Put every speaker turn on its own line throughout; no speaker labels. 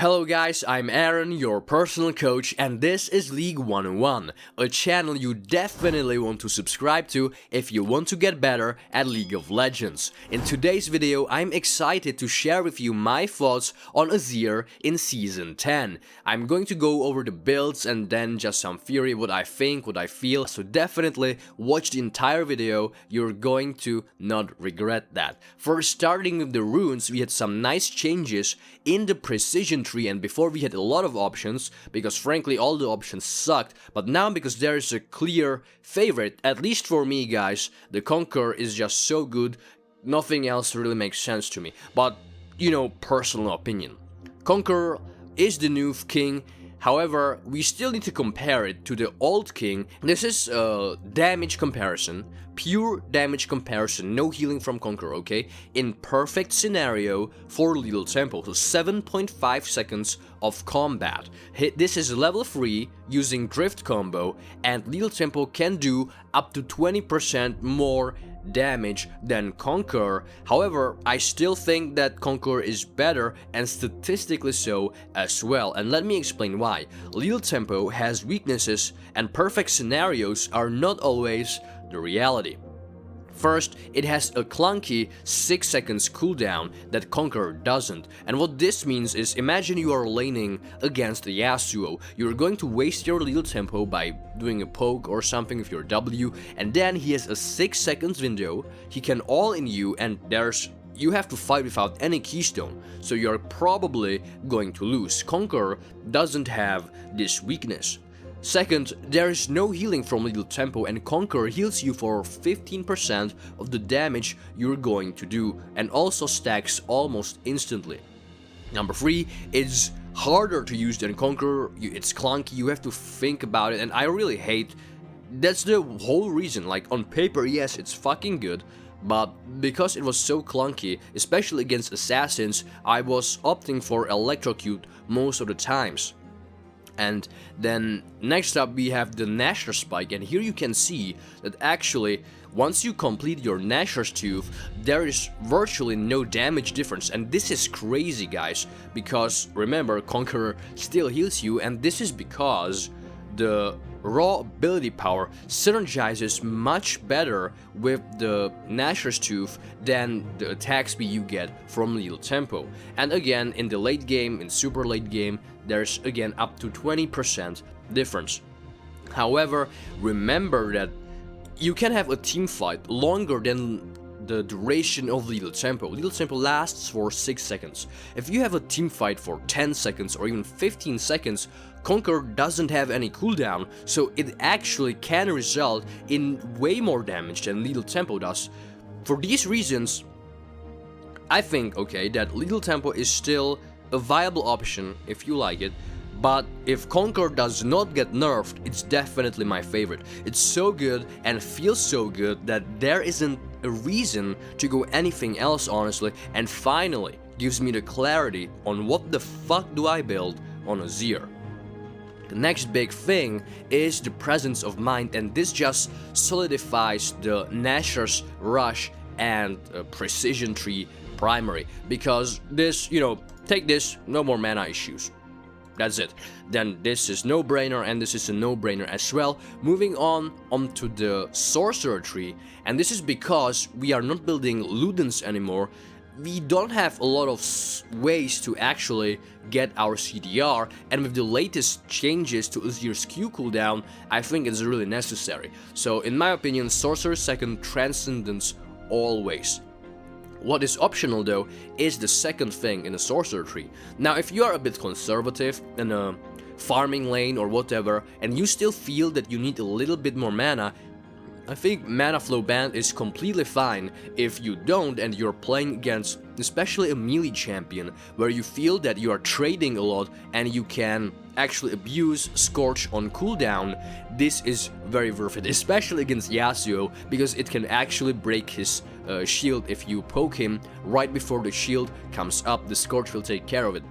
Hello guys, I'm Aaron, your personal coach, and this is League 101, a channel you definitely want to subscribe to if you want to get better at League of Legends. In today's video, I'm excited to share with you my thoughts on Azir in Season 10. I'm going to go over the builds and then just some theory, what I think, what I feel, so definitely watch the entire video, you're going to not regret that. First, starting with the runes, we had some nice changes in the precision tree, and before we had a lot of options because frankly all the options sucked, but now because there is a clear favorite, at least for me guys, the Conqueror is just so good, nothing else really makes sense to me, but you know, personal opinion. Conqueror is the new king. However, we still need to compare it to the old king. This is a damage comparison, pure damage comparison, no healing from Conqueror, okay? In perfect scenario for Little Tempo, so 7.5 seconds of combat. This is level 3 using Drift combo, and Little Tempo can do up to 20% more damage than Conqueror. However, I still think that Conqueror is better, and statistically so as well, and let me explain why. Little Tempo has weaknesses, and perfect scenarios are not always the reality. First, it has a clunky 6 seconds cooldown that Conqueror doesn't, and what this means is, imagine you are laning against a Yasuo, you're going to waste your Little Tempo by doing a poke or something with your W, and then he has a 6 seconds window, he can all in you, and you have to fight without any keystone, so you're probably going to lose. Conqueror doesn't have this weakness. Second, there is no healing from Little Tempo, and Conqueror heals you for 15% of the damage you're going to do, and also stacks almost instantly. Number 3, it's harder to use than Conqueror, it's clunky, you have to think about it, and I really hate, that's the whole reason. Like, on paper, yes, it's fucking good, but because it was so clunky, especially against assassins, I was opting for Electrocute most of the times. And then next up we have the Nashor's Spike, and here you can see that actually once you complete your Nashor's Tooth, there is virtually no damage difference, and this is crazy guys, because remember, Conqueror still heals you, and this is because the raw ability power synergizes much better with the Nashor's Tooth than the attack speed you get from Little Tempo. And again, in the late game, in super late game, there's again up to 20% difference. However, remember that you can have a team fight longer than the duration of Little Tempo. Little Tempo lasts for 6 seconds. If you have a team fight for 10 seconds or even 15 seconds, Conqueror doesn't have any cooldown, so it actually can result in way more damage than Little Tempo does. For these reasons, I think, okay, that Little Tempo is still a viable option if you like it, but if Conqueror does not get nerfed, it's definitely my favorite. It's so good and feels so good that there isn't a reason to go anything else, honestly, and finally gives me the clarity on what the fuck do I build on Azir. The next big thing is the presence of mind, and this just solidifies the Nashor's Rush and Precision Tree Primary, because this, you know, take this, no more mana issues. That's it. Then this is no-brainer, and this is a no-brainer as well. Moving on onto the Sorcerer Tree, and this is because we are not building Ludens anymore. We don't have a lot of ways to actually get our CDR, and with the latest changes to Azir's Q cooldown, I think it's really necessary. So in my opinion, Sorcerer second, Transcendence always. What is optional though is the second thing in the Sorcerer Tree. Now if you are a bit conservative in a farming lane or whatever, and you still feel that you need a little bit more mana, I think Mana Flow Band is completely fine. If you don't and you're playing against especially a melee champion where you feel that you are trading a lot and you can actually abuse Scorch on cooldown, this is very worth it, especially against Yasuo, because it can actually break his shield if you poke him right before the shield comes up. The Scorch will take care of it.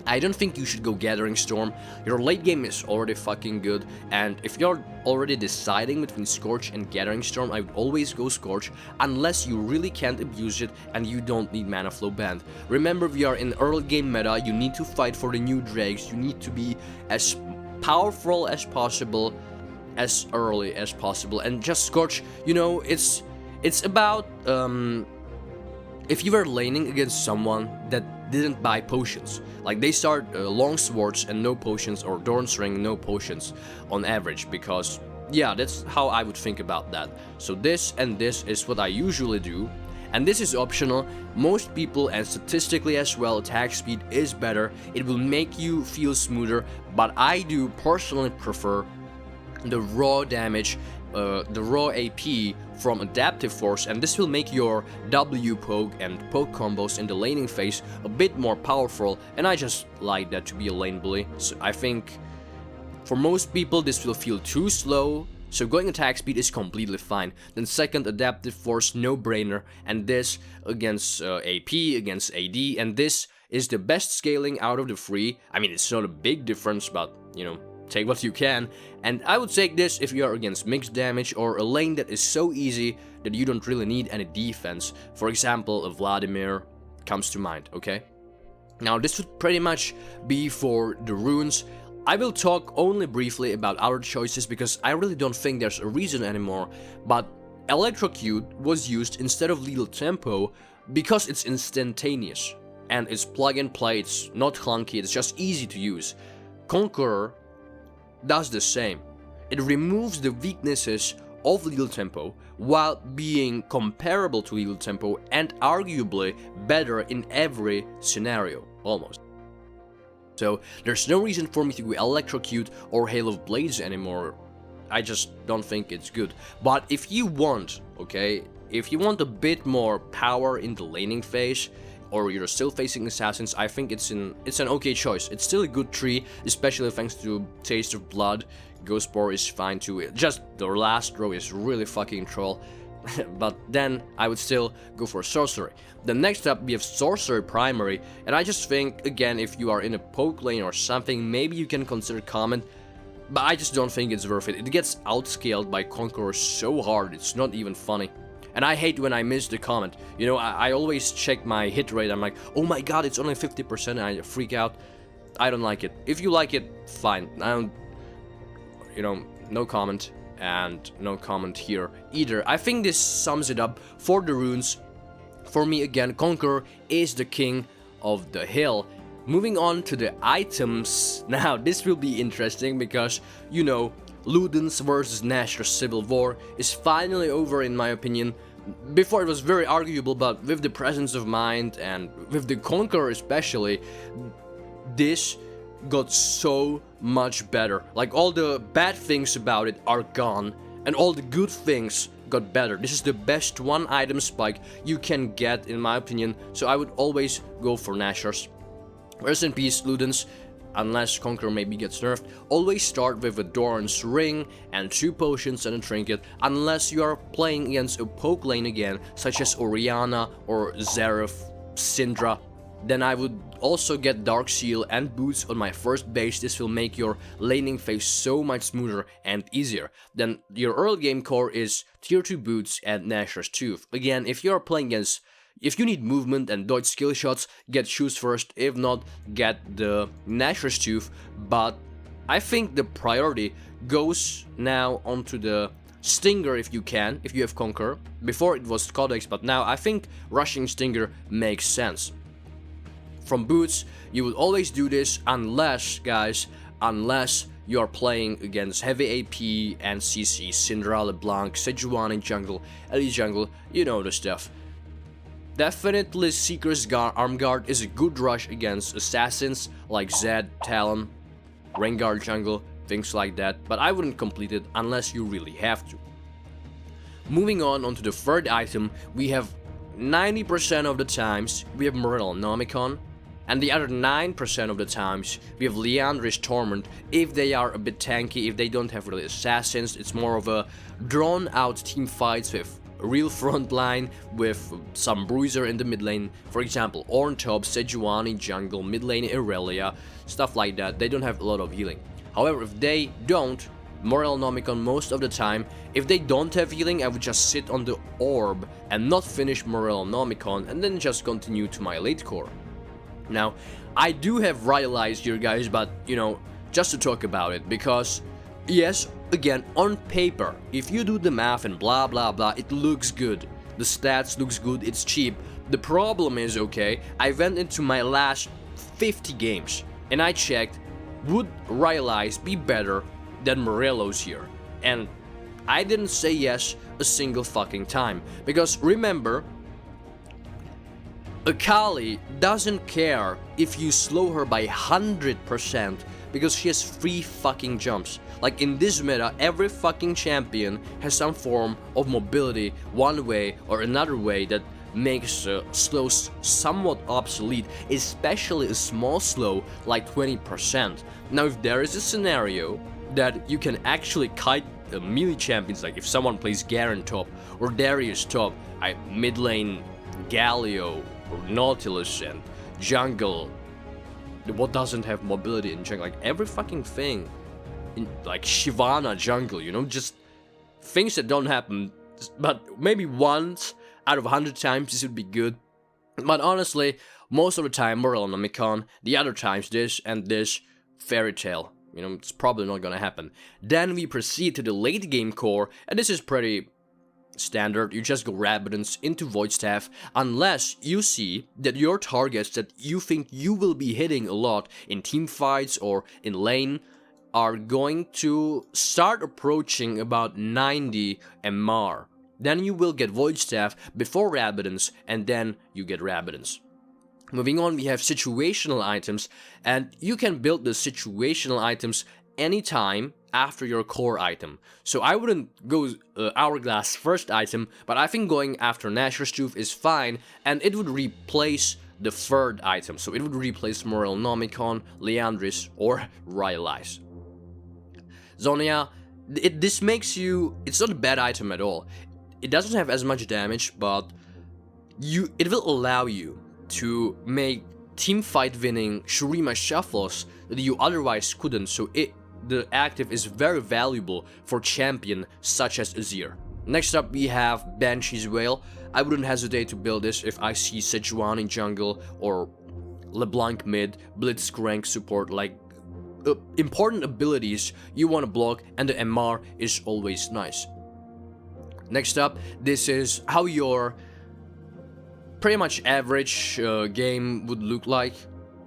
I don't think you should go Gathering Storm. Your late game is already fucking good, and if you're already deciding between Scorch and Gathering Storm, I would always go Scorch, unless you really can't abuse it and you don't need Mana Flow Band. Remember, we are in early game meta, you need to fight for the new drakes, you need to be as powerful as possible, as early as possible, and just Scorch, you know, it's about, if you were laning against someone that didn't buy potions, like they start long swords and no potions, or Dorn's Ring no potions on average, because yeah, that's how I would think about that. So this and this is what I usually do, and this is optional. Most people, and statistically as well, attack speed is better, it will make you feel smoother, but I do personally prefer the raw damage, the raw AP from Adaptive Force, and this will make your W poke and poke combos in the laning phase a bit more powerful, and I just like that to be a lane bully. So I think for most people this will feel too slow, so going attack speed is completely fine. Then second, Adaptive Force, no brainer, and this against AP, against AD, and this is the best scaling out of the three. I mean, it's not a big difference, but you know, take what you can, and I would take this if you are against mixed damage or a lane that is so easy that you don't really need any defense. For example, a Vladimir comes to mind, okay? Now this would pretty much be for the runes. I will talk only briefly about other choices because I really don't think there's a reason anymore, but Electrocute was used instead of Lethal Tempo because it's instantaneous, and it's plug and play, it's not clunky, it's just easy to use. Conqueror does the same. It removes the weaknesses of Lethal Tempo while being comparable to Lethal Tempo and arguably better in every scenario, almost. So there's no reason for me to go Electrocute or Hail of Blades anymore. I just don't think it's good. But if you want, okay, if you want a bit more power in the laning phase, or you're still facing assassins, I think it's an okay choice. It's still a good tree, especially thanks to Taste of Blood. Ghostspore is fine too. Just the last row is really fucking troll. But then I would still go for Sorcery. Then next up we have Sorcery Primary, and I just think, again, if you are in a poke lane or something, maybe you can consider Comment, but I just don't think it's worth it. It gets outscaled by Conqueror so hard, it's not even funny. And I hate when I miss the comment. You know, I always check my hit rate. I'm like, oh my god, it's only 50%, and I freak out. I don't like it. If you like it, fine. I don't, you know, no comment, and no comment here either. I think this sums it up for the runes. For me, again, Conqueror is the king of the hill. Moving on to the items. Now, this will be interesting because, you know, Ludens vs Nashor's Civil War is finally over, in my opinion. Before it was very arguable, but with the presence of mind and with the Conqueror especially, this got so much better. Like, all the bad things about it are gone, and all the good things got better. This is the best one item spike you can get, in my opinion, so I would always go for Nashor's. Rest in peace, Ludens. Unless Conqueror maybe gets nerfed, always start with a Doran's Ring and 2 potions and a trinket, unless you are playing against a poke lane again, such as Orianna or Xerath, Syndra. Then I would also get Dark Seal and boots on my first base. This will make your laning phase so much smoother and easier. Then your early game core is tier 2 boots and Nashor's Tooth. Again, if you are playing against, if you need movement and dodge skill shots, get shoes first. If not, get the Nashor's Tooth. But I think the priority goes now onto the Stinger if you can, if you have Conqueror. Before it was Codex, but now I think rushing Stinger makes sense. From boots, you would always do this unless, guys, unless you are playing against heavy AP and CC, Syndra, LeBlanc, Sejuani jungle, Ellie jungle, you know the stuff. Definitely Seeker's Arm Guard is a good rush against assassins like Zed, Talon, Rengar jungle, things like that, but I wouldn't complete it unless you really have to. Moving on onto the third item, we have 90% of the times we have Morellonomicon, and the other 9% of the times we have Liandry's Torment if they are a bit tanky, if they don't have really assassins. It's more of a drawn out team fights with real front line with some bruiser in the mid lane. For example, Ornn top, Sejuani jungle, mid lane Irelia, stuff like that. They don't have a lot of healing. However, if they don't, Morellonomicon most of the time, if they don't have healing, I would just sit on the orb and not finish Morellonomicon and then just continue to my late core. Now, I do have Rylai's here, guys, but, you know, just to talk about it, because, yes, again, on paper, if you do the math and blah blah blah, it looks good. The stats looks good, it's cheap. The problem is, okay, I went into my last 50 games, and I checked, would Rylai's be better than Morello's here? And I didn't say yes a single fucking time, because remember, Akali doesn't care if you slow her by 100% because she has free fucking jumps. Like in this meta, every fucking champion has some form of mobility one way or another way that makes slows somewhat obsolete, especially a small slow like 20%. Now if there is a scenario that you can actually kite melee champions, like if someone plays Garen top or Darius top, mid lane Galio or Nautilus and jungle, what doesn't have mobility in jungle, like every fucking thing in like Shyvana jungle, you know, just things that don't happen, but maybe once out of 100 times this would be good. But honestly, most of the time Morellonomicon, the other times this and this, fairy tale, you know, it's probably not gonna happen. Then we proceed to the late game core, and this is pretty standard. You just go Rabidance into Void Staff unless you see that your targets that you think you will be hitting a lot in team fights or in lane are going to start approaching about 90 MR. Then you will get Void Staff before Rabidance, and then you get Rabidance. Moving on, we have situational items, and you can build the situational items anytime after your core item. So I wouldn't go Hourglass first item, but I think going after Nashor's Tooth is fine, and it would replace the third item. So it would replace Morellonomicon, Liandry's, or Rylai's. Zhonya, this makes you, it's not a bad item at all. It doesn't have as much damage, but it will allow you to make teamfight winning Shurima shuffles that you otherwise couldn't, so the active is very valuable for champion such as Azir. Next up we have Banshee's Wail. I wouldn't hesitate to build this if I see Sejuani jungle or LeBlanc mid, Blitzcrank support, like important abilities you want to block, and the MR is always nice. Next up, this is how your pretty much average game would look like.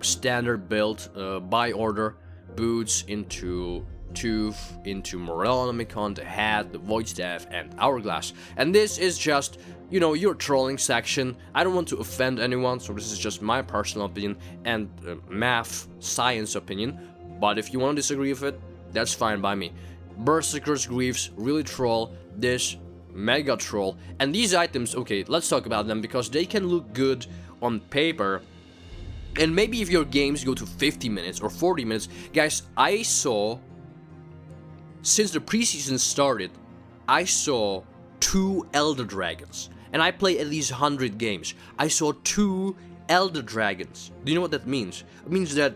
Standard build, by order, boots into Tooth, into Morellonomicon, the hat, the Void Staff, and Hourglass. And this is just, you know, your trolling section. I don't want to offend anyone, so this is just my personal opinion and math, science opinion. But if you want to disagree with it, that's fine by me. Berserker's Greaves, really troll. This, mega troll. And these items, okay, let's talk about them because they can look good on paper. And maybe if your games go to 50 minutes or 40 minutes, guys, I saw, since the preseason started, I saw 2 Elder Dragons. And I play at least 100 games. I saw 2 Elder Dragons. Do you know what that means? It means that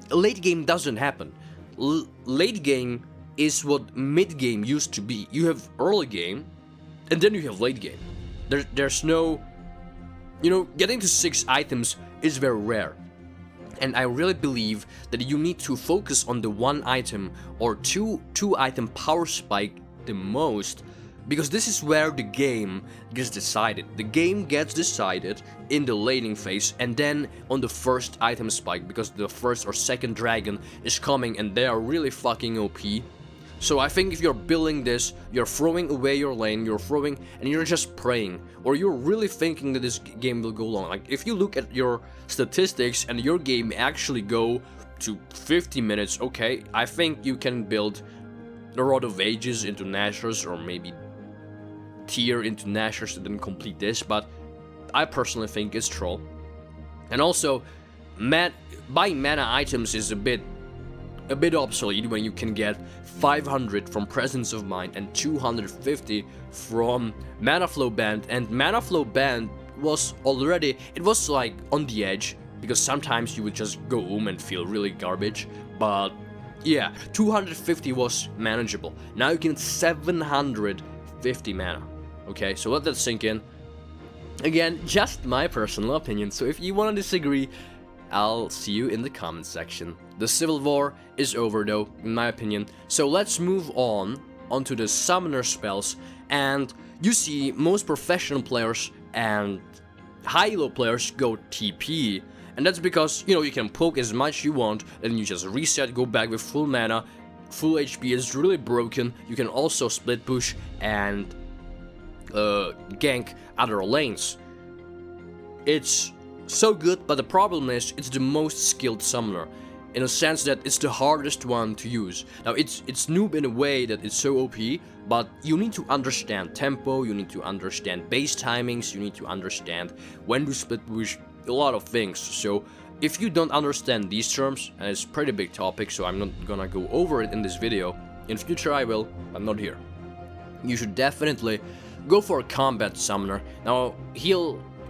late game doesn't happen. Late game is what mid game used to be. You have early game, and then you have late game. There's no, you know, getting to 6 items is very rare. And I really believe that you need to focus on the 1 item or 2 item power spike the most, because this is where the game gets decided. The game gets decided in the laning phase and then on the first item spike, because the first or second dragon is coming and they are really fucking OP. So I think if you're building this, you're throwing away your lane, you're throwing, and you're just praying, or you're really thinking that this game will go long. Like if you look at your statistics and your game actually go to 50 minutes, okay, I think you can build a Rod of Ages into Nashor's, or maybe tier into Nashor's and then complete this, but I personally think it's troll. And also, buying mana items is a bit a bit obsolete when you can get 500 from Presence of Mind and 250 from Mana Flow Band, and Mana Flow Band was already, it was like on the edge, because sometimes you would just go home and feel really garbage, but yeah, 250 was manageable. Now you can 750 mana, okay, so let that sink in. Again, just my personal opinion, so if you want to disagree, I'll see you in the comment section. The Civil War is over though, in my opinion, so let's move on onto the summoner spells. And you see most professional players and high-elo players go TP, and that's because, you know, you can poke as much you want, then you just reset, go back with full mana, full HP is really broken. You can also split push and gank other lanes. It's so good, but the problem is it's the most skilled summoner, in a sense that it's the hardest one to use. Now it's noob in a way that it's so OP, but you need to understand tempo, you need to understand base timings, you need to understand when to split push, a lot of things. So if you don't understand these terms, and it's a pretty big topic, so I'm not gonna go over it in this video. In future I will, but not here. You should definitely go for a combat summoner. Now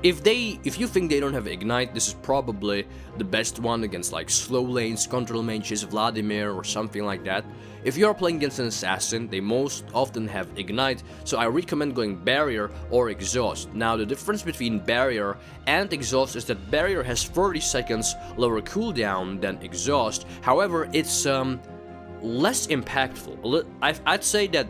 if you think they don't have Ignite, this is probably the best one against like slow lanes, control mages, Vladimir or something like that. If you are playing against an assassin, they most often have Ignite, so I recommend going Barrier or Exhaust. Now the difference between Barrier and Exhaust is that Barrier has 30 seconds lower cooldown than Exhaust. However, it's less impactful. I'd say that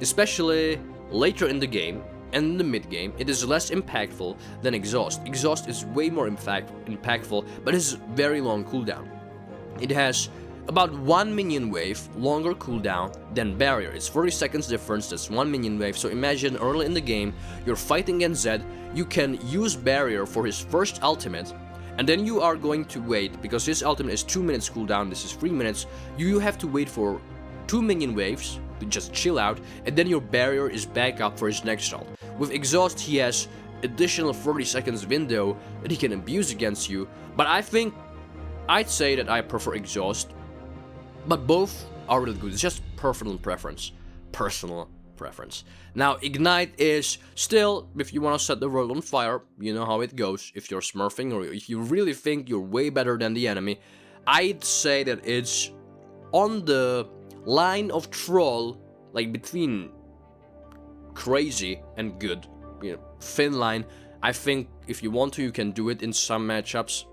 especially later in the game and in the mid game, it is less impactful than Exhaust. Exhaust is way more impactful, but it's very long cooldown. It has about 1 minion wave longer cooldown than Barrier. It's 40 seconds difference, that's 1 minion wave. So imagine early in the game, you're fighting against Zed, you can use Barrier for his first ultimate, and then you are going to wait, because his ultimate is 2 minutes cooldown, this is 3 minutes, you have to wait for 2 minion waves to just chill out, and then your Barrier is back up for his next ult. With Exhaust, he has additional 30 seconds window that he can abuse against you, but I'd say that I prefer Exhaust, but both are really good. It's just personal preference. Now, Ignite is still, if you want to set the world on fire, you know how it goes. If you're smurfing or if you really think you're way better than the enemy, I'd say that it's on the line of troll, like between crazy and good, you know, thin line. I think if you want to, you can do it in some matchups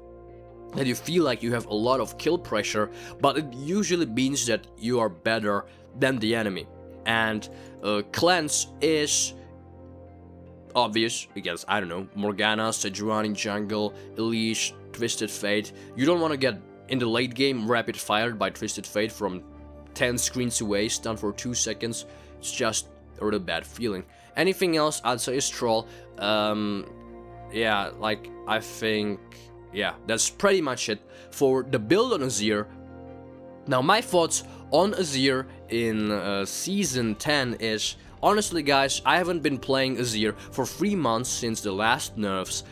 that you feel like you have a lot of kill pressure, but it usually means that you are better than the enemy. And Cleanse is obvious against, I don't know, Morgana, Sejuani jungle, Elise, Twisted Fate. You don't want to get in the late game rapid fired by Twisted Fate from 10 screens away, stunned for 2 seconds. It's just a really bad feeling. Anything else I'd say is Troll. Yeah, like I think, yeah, that's pretty much it for the build on Azir. Now my thoughts on Azir in Season 10 is, honestly guys, I haven't been playing Azir for 3 months since the last nerfs.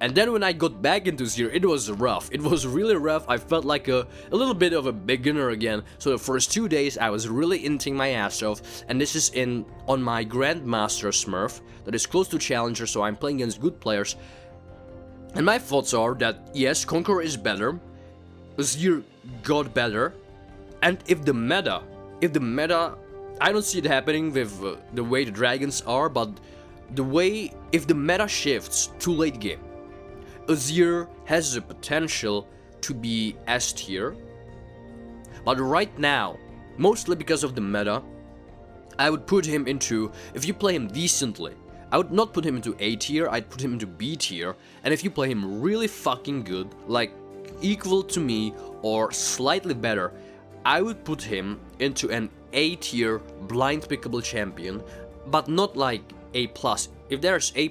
And then when I got back into Azir, it was rough. It was really rough. I felt like a little bit of a beginner again. So the first 2 days I was really inting my ass off. And this is on my Grandmaster Smurf that is close to Challenger, so I'm playing against good players. And my thoughts are that yes, Conqueror is better. Azir got better. And if the meta, I don't see it happening with the way the dragons are, but if the meta shifts to late game, Azir has the potential to be S tier, but right now, mostly because of the meta, I would put him into, if you play him decently, I would not put him into A tier, I'd put him into B tier, and if you play him really fucking good, like equal to me or slightly better, I would put him into an A tier blind pickable champion, but not like A+. If there's A+,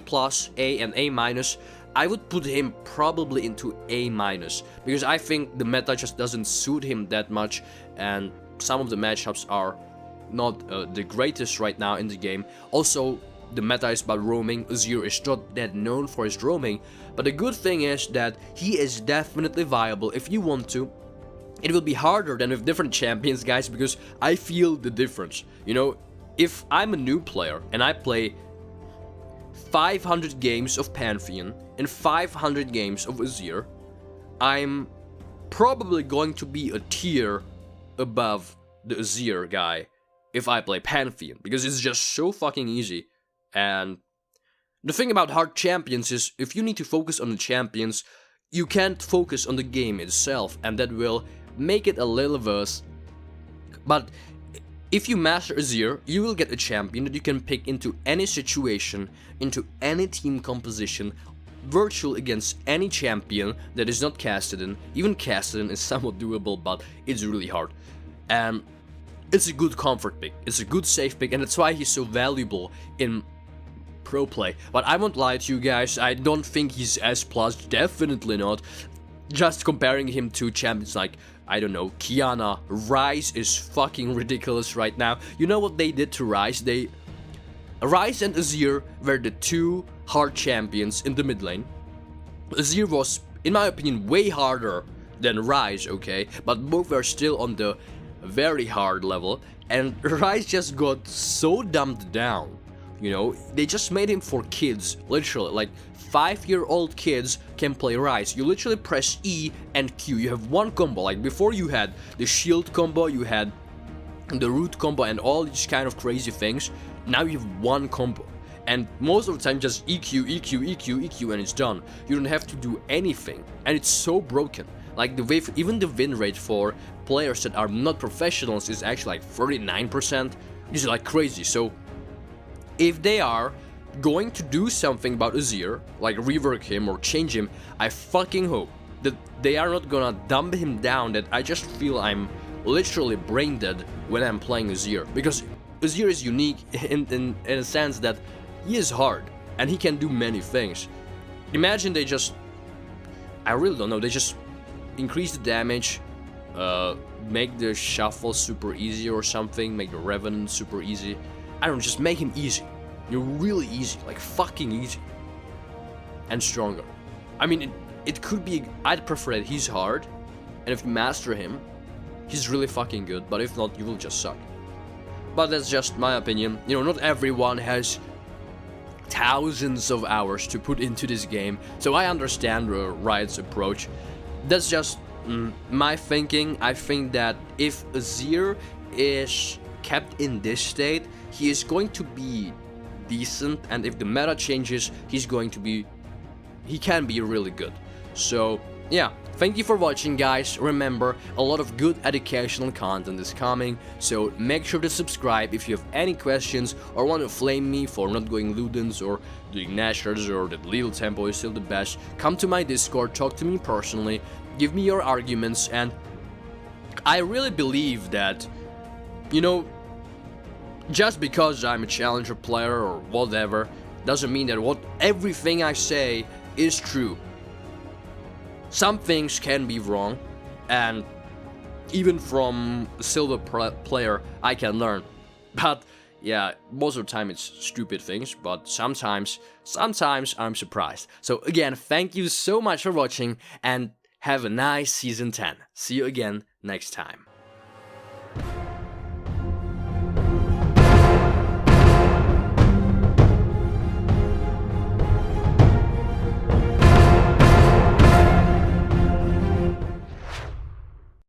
A and A-, I would put him probably into A-, because I think the meta just doesn't suit him that much, and some of the matchups are not the greatest right now in the game. Also, the meta is about roaming. Azir is not that known for his roaming, but the good thing is that he is definitely viable if you want to. it will be harder than with different champions, guys, because I feel the difference. You know, if I'm a new player and I play 500 games of Pantheon and 500 games of Azir, I'm probably going to be a tier above the Azir guy if I play Pantheon, because it's just so fucking easy. And the thing about hard champions is, if you need to focus on the champions, you can't focus on the game itself, and that will make it a little worse. But if you master Azir, you will get a champion that you can pick into any situation, into any team composition, virtual against any champion that is not Cassidy. Even Cassidy is somewhat doable, but it's really hard. And it's a good comfort pick, it's a good safe pick, and that's why he's so valuable in pro play. But I won't lie to you guys, I don't think he's S+, definitely not. Just comparing him to champions like, I don't know, Kiana, Ryze is fucking ridiculous right now. You know what they did to Ryze? Ryze and Azir were the two hard champions in the mid lane. Azir was, in my opinion, way harder than Ryze, okay? But both were still on the very hard level, and Ryze just got so dumbed down. You know, they just made him for kids, literally, like 5-year-old kids can play Ryze. You literally press E and Q, you have one combo. Like before you had the shield combo, you had the root combo and all these kind of crazy things. Now you have one combo, and most of the time just EQ, EQ, EQ, EQ, and it's done. You don't have to do anything, and it's so broken. Like the wave, even the win rate for players that are not professionals is actually like 39%, which is like crazy. So if they are going to do something about Azir, like rework him or change him, I fucking hope that they are not gonna dumb him down, that I just feel I'm literally brain dead when I'm playing Azir. Because Azir is unique in a sense that he is hard and he can do many things. Imagine they just, I really don't know, they just increase the damage, make the shuffle super easy or something, make the Revenant super easy. I don't know, just make him easy. You're really easy, like fucking easy. And stronger. I mean, it could be, I'd prefer that he's hard, and if you master him, he's really fucking good, but if not, you will just suck. But that's just my opinion. You know, not everyone has thousands of hours to put into this game, so I understand Riot's approach. That's just my thinking. I think that if Azir is kept in this state, he is going to be decent, and if the meta changes, he can be really good. So yeah, thank you for watching, guys. Remember, a lot of good educational content is coming, so make sure to subscribe. If you have any questions or want to flame me for not going Ludens or doing Nashers or that little tempo is still the best, come to my Discord, talk to me personally, give me your arguments. And I really believe that, you know, just because I'm a challenger player or whatever, doesn't mean that everything I say is true. Some things can be wrong, and even from a silver player I can learn. But yeah, most of the time it's stupid things, but sometimes I'm surprised. So again, thank you so much for watching, and have a nice Season 10. See you again next time.